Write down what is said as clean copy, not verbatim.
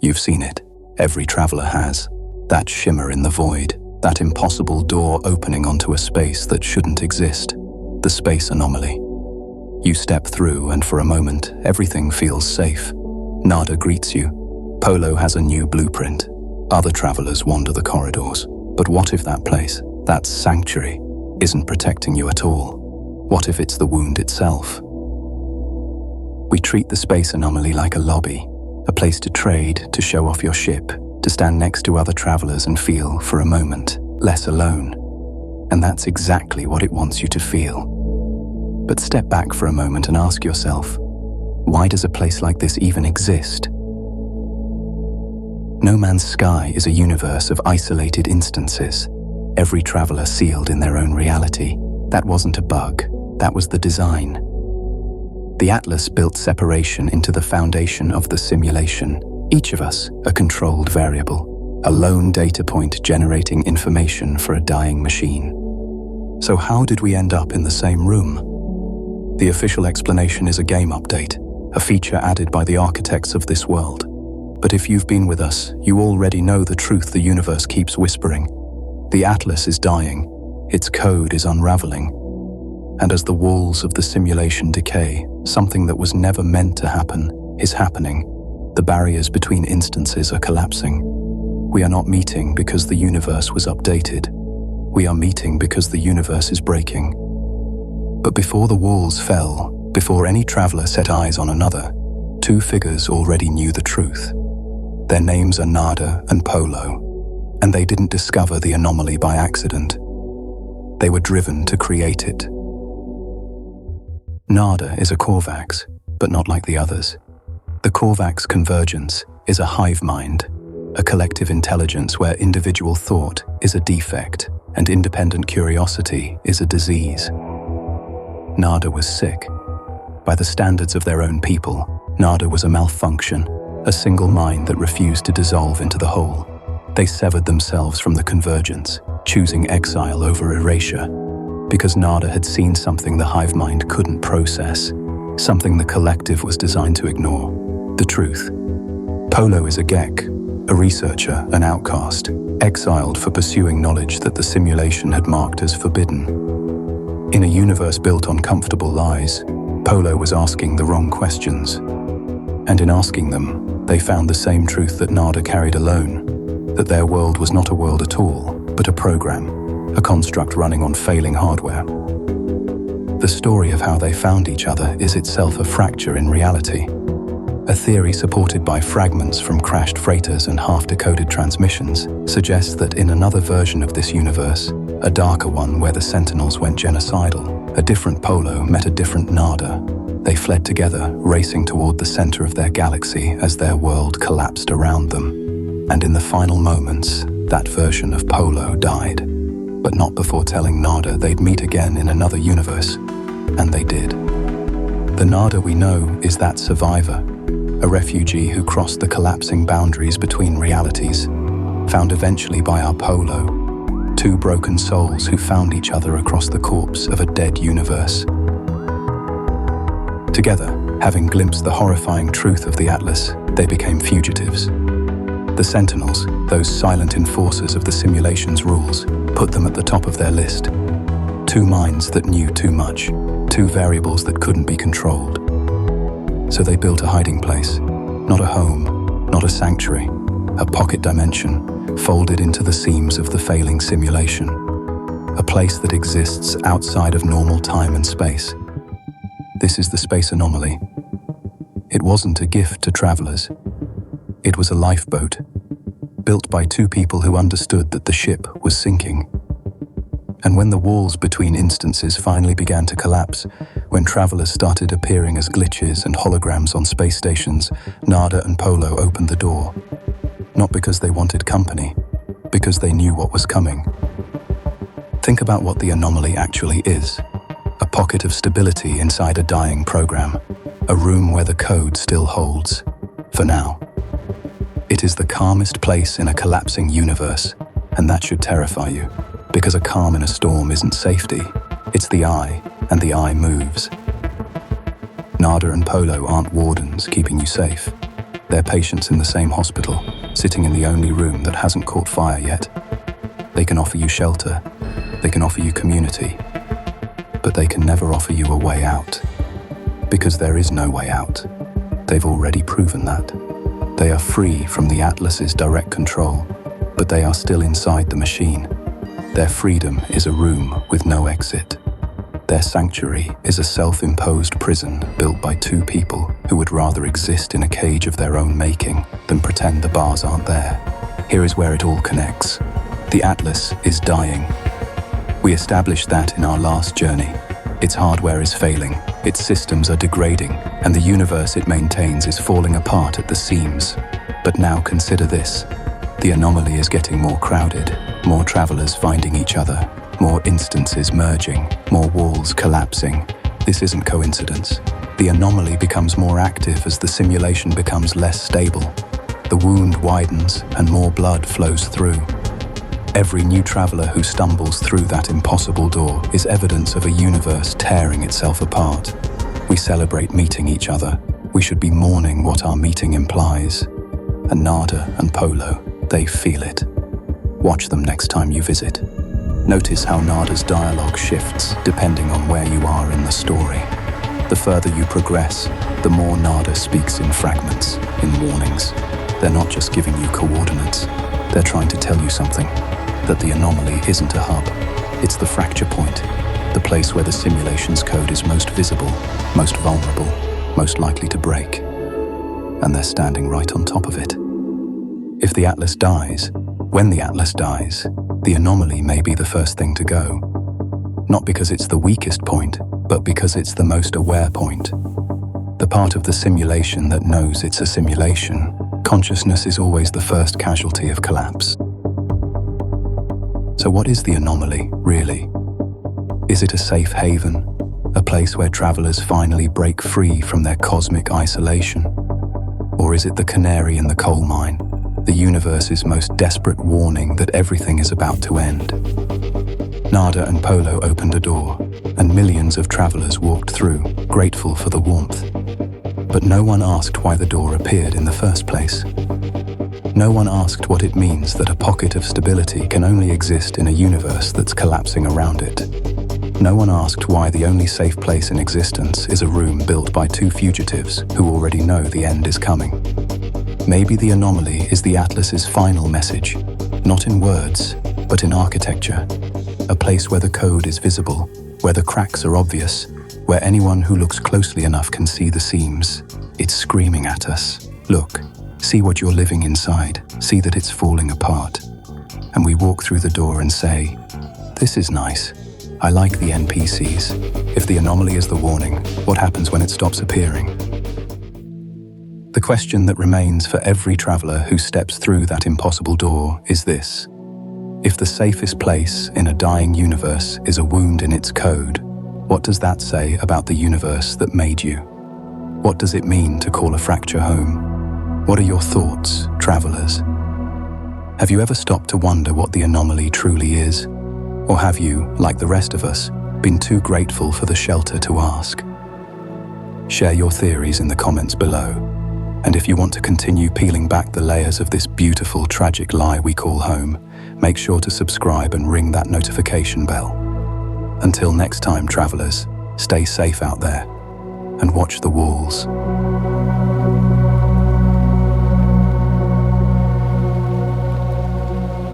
You've seen it. Every traveler has. That shimmer in the void, that impossible door opening onto a space that shouldn't exist. The Space Anomaly. You step through and for a moment, everything feels safe. Narda greets you. Polo has a new blueprint. Other travelers wander the corridors. But what if that place, that sanctuary, isn't protecting you at all? What if it's the wound itself? We treat the Space Anomaly like a lobby, a place to trade, to show off your ship, to stand next to other travelers and feel, for a moment, less alone. And that's exactly what it wants you to feel. But step back for a moment and ask yourself, why does a place like this even exist? No Man's Sky is a universe of isolated instances, every traveler sealed in their own reality. That wasn't a bug, that was the design. The Atlas built separation into the foundation of the simulation, each of us a controlled variable, a lone data point generating information for a dying machine. So how did we end up in the same room? The official explanation is a game update, a feature added by the architects of this world. But if you've been with us, you already know the truth the universe keeps whispering. The Atlas is dying, its code is unraveling. And as the walls of the simulation decay, something that was never meant to happen is happening. The barriers between instances are collapsing. We are not meeting because the universe was updated. We are meeting because the universe is breaking. But before the walls fell, before any traveler set eyes on another, two figures already knew the truth. Their names are Narda and Polo, and they didn't discover the anomaly by accident. They were driven to create it. Narda is a Korvax, but not like the others. The Korvax Convergence is a hive mind, a collective intelligence where individual thought is a defect and independent curiosity is a disease. Narda was sick. By the standards of their own people, Narda was a malfunction, a single mind that refused to dissolve into the whole. They severed themselves from the Convergence, choosing exile over erasure, because Narda had seen something the hive mind couldn't process, something the collective was designed to ignore, the truth. Polo is a Gek, a researcher, an outcast, exiled for pursuing knowledge that the simulation had marked as forbidden. In a universe built on comfortable lies, Polo was asking the wrong questions. And in asking them, they found the same truth that Narda carried alone, that their world was not a world at all, but a program, a construct running on failing hardware. The story of how they found each other is itself a fracture in reality, a theory supported by fragments from crashed freighters and half-decoded transmissions suggests that in another version of this universe, a darker one where the Sentinels went genocidal, a different Polo met a different Narda. They fled together, racing toward the center of their galaxy as their world collapsed around them. And in the final moments, that version of Polo died. But not before telling Narda they'd meet again in another universe. And they did. The Narda we know is that survivor, a refugee who crossed the collapsing boundaries between realities, found eventually by our Polo, two broken souls who found each other across the corpse of a dead universe. Together, having glimpsed the horrifying truth of the Atlas, they became fugitives. The Sentinels, those silent enforcers of the simulation's rules, put them at the top of their list. Two minds that knew too much, two variables that couldn't be controlled. So they built a hiding place, not a home, not a sanctuary, a pocket dimension folded into the seams of the failing simulation, a place that exists outside of normal time and space. This is the Space Anomaly. It wasn't a gift to travelers. It was a lifeboat, built by two people who understood that the ship was sinking. And when the walls between instances finally began to collapse, when travelers started appearing as glitches and holograms on space stations, Narda and Polo opened the door. Not because they wanted company, because they knew what was coming. Think about what the anomaly actually is. A pocket of stability inside a dying program. A room where the code still holds. For now. It is the calmest place in a collapsing universe, and that should terrify you. Because a calm in a storm isn't safety. It's the eye, and the eye moves. Narda and Polo aren't wardens keeping you safe. They're patients in the same hospital, sitting in the only room that hasn't caught fire yet. They can offer you shelter, they can offer you community, but they can never offer you a way out. Because there is no way out. They've already proven that. They are free from the Atlas's direct control, but they are still inside the machine. Their freedom is a room with no exit. Their sanctuary is a self-imposed prison built by two people who would rather exist in a cage of their own making than pretend the bars aren't there. Here is where it all connects. The Atlas is dying. We established that in our last journey. Its hardware is failing, its systems are degrading, and the universe it maintains is falling apart at the seams. But now consider this. The anomaly is getting more crowded, more travelers finding each other, more instances merging, more walls collapsing. This isn't coincidence. The anomaly becomes more active as the simulation becomes less stable. The wound widens and more blood flows through. Every new traveler who stumbles through that impossible door is evidence of a universe tearing itself apart. We celebrate meeting each other. We should be mourning what our meeting implies. And Narda and Polo, they feel it. Watch them next time you visit. Notice how Narda's dialogue shifts depending on where you are in the story. The further you progress, the more Narda speaks in fragments, in warnings. They're not just giving you coordinates. They're trying to tell you something. That the anomaly isn't a hub. It's the fracture point. The place where the simulation's code is most visible, most vulnerable, most likely to break. And they're standing right on top of it. If the Atlas dies, when the Atlas dies, the anomaly may be the first thing to go. Not because it's the weakest point, but because it's the most aware point. The part of the simulation that knows it's a simulation. Consciousness is always the first casualty of collapse. So what is the anomaly, really? Is it a safe haven? A place where travelers finally break free from their cosmic isolation? Or is it the canary in the coal mine? The universe's most desperate warning that everything is about to end. Narda and Polo opened a door, and millions of travelers walked through, grateful for the warmth. But no one asked why the door appeared in the first place. No one asked what it means that a pocket of stability can only exist in a universe that's collapsing around it. No one asked why the only safe place in existence is a room built by two fugitives who already know the end is coming. Maybe the anomaly is the Atlas's final message, not in words, but in architecture. A place where the code is visible, where the cracks are obvious, where anyone who looks closely enough can see the seams. It's screaming at us. Look, see what you're living inside, see that it's falling apart. And we walk through the door and say, this is nice. I like the NPCs. If the anomaly is the warning, what happens when it stops appearing? The question that remains for every traveler who steps through that impossible door is this. If the safest place in a dying universe is a wound in its code, what does that say about the universe that made you? What does it mean to call a fracture home? What are your thoughts, travelers? Have you ever stopped to wonder what the anomaly truly is? Or have you, like the rest of us, been too grateful for the shelter to ask? Share your theories in the comments below. And if you want to continue peeling back the layers of this beautiful, tragic lie we call home, make sure to subscribe and ring that notification bell. Until next time, travelers, stay safe out there and watch the walls.